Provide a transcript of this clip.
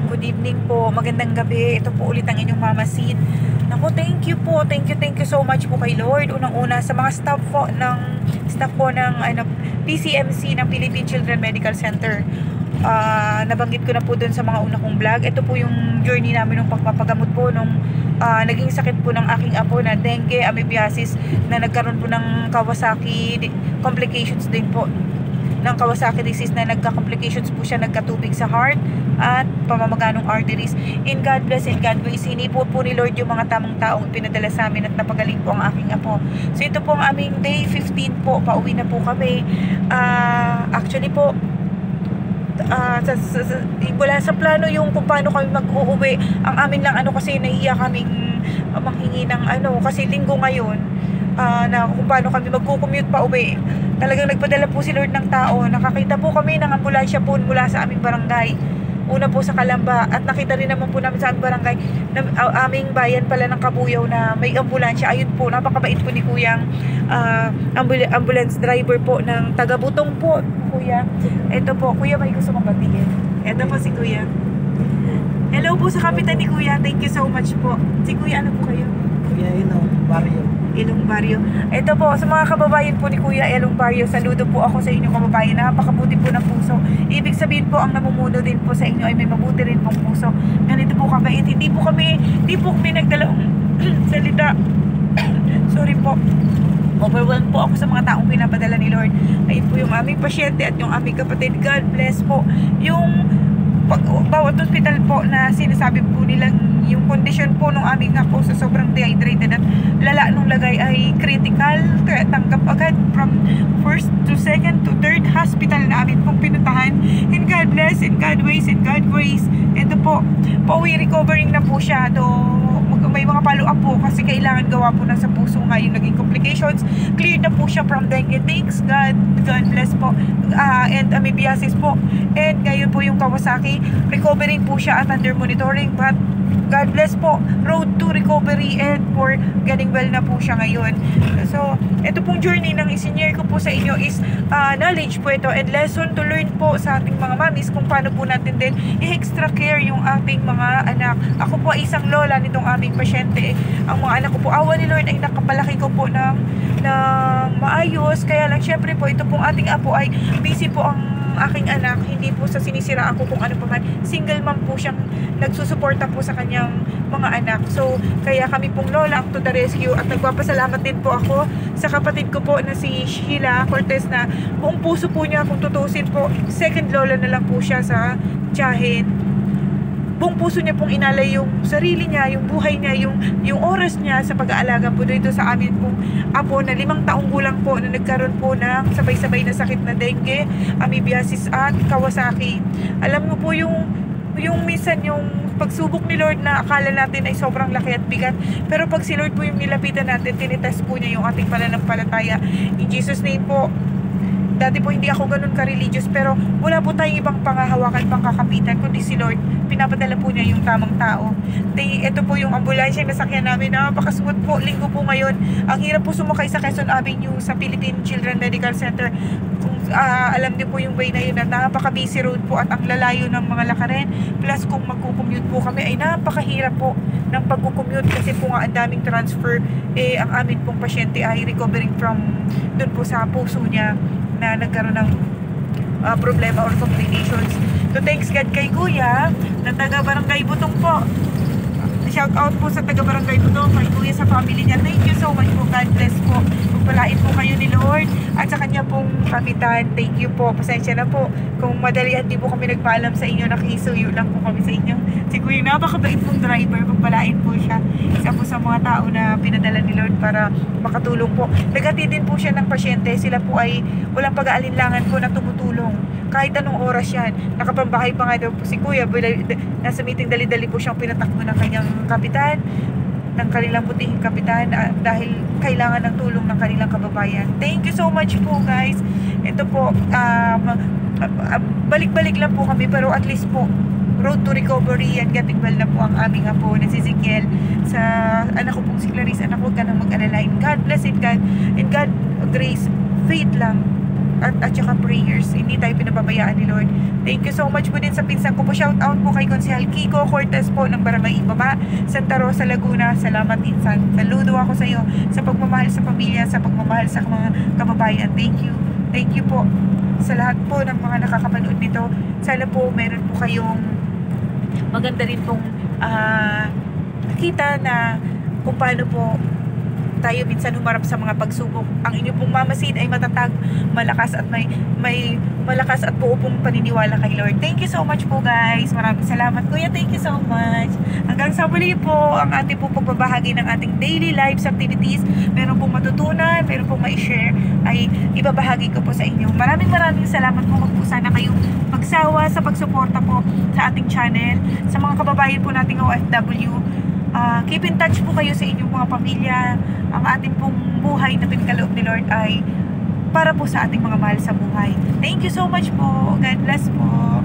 Good evening po, magandang gabi. Ito po ulit ang inyong Mama Sid. Naku, thank you po. Thank you so much po kay Lord. Unang-una sa mga staff po ng PCMC ng Philippine Children Medical Center. Nabanggit ko na po dun sa mga una kong vlog. Ito po yung journey namin ng pagpapagamot po nung naging sakit po ng aking apo na dengue, amoebiasis, na nagkaroon po ng Kawasaki complications din po ng Kawasaki disease, na nagka-complications po siya, nagkatubig sa heart at pamamaganong arteries. In God bless and God grace, hinipo po ni Lord yung mga tamang taong pinadala sa amin at napagaling po ang aking apo. So ito po ang aming day 15 po, pauwi na po kami. Actually po, wala sa plano yung kung paano kami mag-uuwi. Ang amin lang kasi nahiya kaming manghingi ng kasi linggo ngayon, na kung paano kami magko-commute pa uwi. Talagang nagpadala po si Lord ng tao. Nakakita po kami ng ambulansya po mula sa aming barangay. Una po sa Calamba, at nakita rin naman po namin sa aming barangay na aming bayan pala ng Kabuyaw na may ambulansya. Ayun po, napakabait po ni Kuyang ambulance driver po ng taga-Butong po, Kuya. Ito po, Kuya, may gusto kong batiin. Ito po si Kuya. Hello po sa kapitan ni Kuya. Thank you so much po. Si Kuya, ano po kayo? Kuya Barrio. Ilong Barrio. Ito po, sa mga kababayan po ni Kuya Ilong Barrio, saludo po ako sa inyong kababayan. Napakabuti po ng puso. Ibig sabihin po, ang namumuno din po sa inyo ay may mabuti rin pong puso. Ganito po kabait. Hindi po kami nagdalawang salita. Sorry po. Overwhelmed po ako sa mga taong pinapadala ni Lord. Ayun po yung aming pasyente at yung aming kapatid. God bless po. Yung bawat hospital po na sinasabi po nilang yung kondisyon po ng aming apo sa sobrang dehydrated at lala nung lagay ay critical, tanggap agad from first to second to third hospital na amin pong pinuntahan. And God bless, and God ways, and God grace. Ito po, pauwi recovering na po siya. May mga follow-up po kasi kailangan gawa po na sa puso nga yung naging complications. Cleared na po siya from dengue. Thanks God. God bless po. And amoebiasis po. And ngayon po yung Kawasaki, recovering po siya at under monitoring, but God bless po, road to recovery and for getting well na po siya ngayon. So, ito pong journey ng isinyer ko po sa inyo is knowledge po ito and lesson to learn po sa ating mga mamis kung paano po natin din i-extra care yung ating mga anak. Ako po ay isang lola nitong aming pasyente. Ang mga anak ko po, awa ni Lord, ay nakapalaki ko po ng maayos. Kaya lang, syempre po, ito pong ating apo ay busy po ang aking anak, hindi po sa sinisiraan ko kung ano pa man. Single mom po siyang nagsusuporta po sa kanyang mga anak. So, kaya kami pong lola ang to the rescue at nagpapasalamat din po ako sa kapatid ko po na si Sheila Cortez na buong puso po niya, kung tutusin po, second lola na lang po siya sa tiyahin. Buong puso niya pong inalay yung sarili niya, yung buhay niya, yung oras niya sa pag-aalaga po dito sa amin pong apo na 5 taong gulang po na nagkaroon po ng sabay-sabay na sakit na dengue, amoebiasis at Kawasaki. Alam mo po yung minsan yung pagsubok ni Lord na akala natin ay sobrang laki at bigat, pero pag si Lord po yung nilapitan natin, tinitest po niya yung ating pananampalataya. In Jesus name po, dati po hindi ako ganun ka-religious, pero wala po tayong ibang panghahawakan, pangkakapitan, kundi si Lord. Pinapadala po niya yung tamang tao. Ito po yung ambulansya na nasakyan namin. Napakaswot po, linggo po ngayon. Ang hirap po sumakay sa Quezon Avenue sa Philippine Children Medical Center. Kung alam niyo po yung way na yun, na napaka-busy road po at ang lalayo ng mga lakarin. Plus kung magkukommute po kami, ay napakahirap po ng pagkukommute kasi po nga ang daming transfer. Ang amin pong pasyente ay recovering from dun po sa puso niya na nagkaroon ng problema or complications. So thanks God kay Kuya na taga Barangay Butong po. Shout out po sa taga Barangay Butong, kay Kuya, sa family niya. Thank you so much po. God bless po. Pagpalain po kayo ni Lord at sa kanya pong kapitan. Thank you po. Pasensya na po kung madali at di po kami nagpaalam sa inyo, nakisuyo lang po kami sa inyo. Si Kuya, napakabait pong driver. Pagpalain po siya. Isa po sa mga tao na pinadala ni Lord para makatulong po. Nagati din po siya ng pasyente. Sila po ay walang pag-aalinlangan po na tumutulong. Kahit anong oras yan. Nakapambahay pa nga daw po si Kuya. Nasa meeting dali-dali po siyang pinatakbo ng kanyang kapitan, ng kanilang butihing kapitan, dahil kailangan ng tulong ng kanilang kababayan. Thank you so much po, guys. Ito po, balik-balik lang po kami, pero at least po road to recovery and getting well na po ang aming apo na si Ezekiel. Sa anak ko pong si Clarice, anak ko, huwag ka nang mag-alala. God bless it, God. And God grace, faith lang. at saka prayers. Hindi tayo pinababayaan ni Lord. Thank you so much po din sa pinsan ko po. Shout out po kay Consihal Kiko Cortez po ng Barangay Ibaba, Santa Rosa, Laguna. Salamat insan. Saludo ako sa iyo sa pagmamahal sa pamilya, sa pagmamahal sa mga kababayan. Thank you. Thank you po sa lahat po ng mga nakakapanood nito. Sana po meron po kayong maganda rin pong nakita na kung paano po tayo minsan humarap sa mga pagsubok. Ang inyong pong mamasid ay matatag, malakas at may malakas at buo pong paniniwala kay Lord. Thank you so much po guys. Maraming salamat kuya. Thank you so much. Hanggang sa muli po ang ating pong pagbabahagi ng ating daily lives activities. Meron pong matutunan, meron pong ma-share ay ibabahagi ko po sa inyo. Maraming salamat po. Huwag po sana kayong magsawa sa pagsuporta po sa ating channel. Sa mga kababayan po nating OFW, keep in touch po kayo sa inyong mga pamilya. Ang ating pong buhay na pinagkaloob ni Lord ay para po sa ating mga mahal sa buhay. Thank you so much po. God bless po.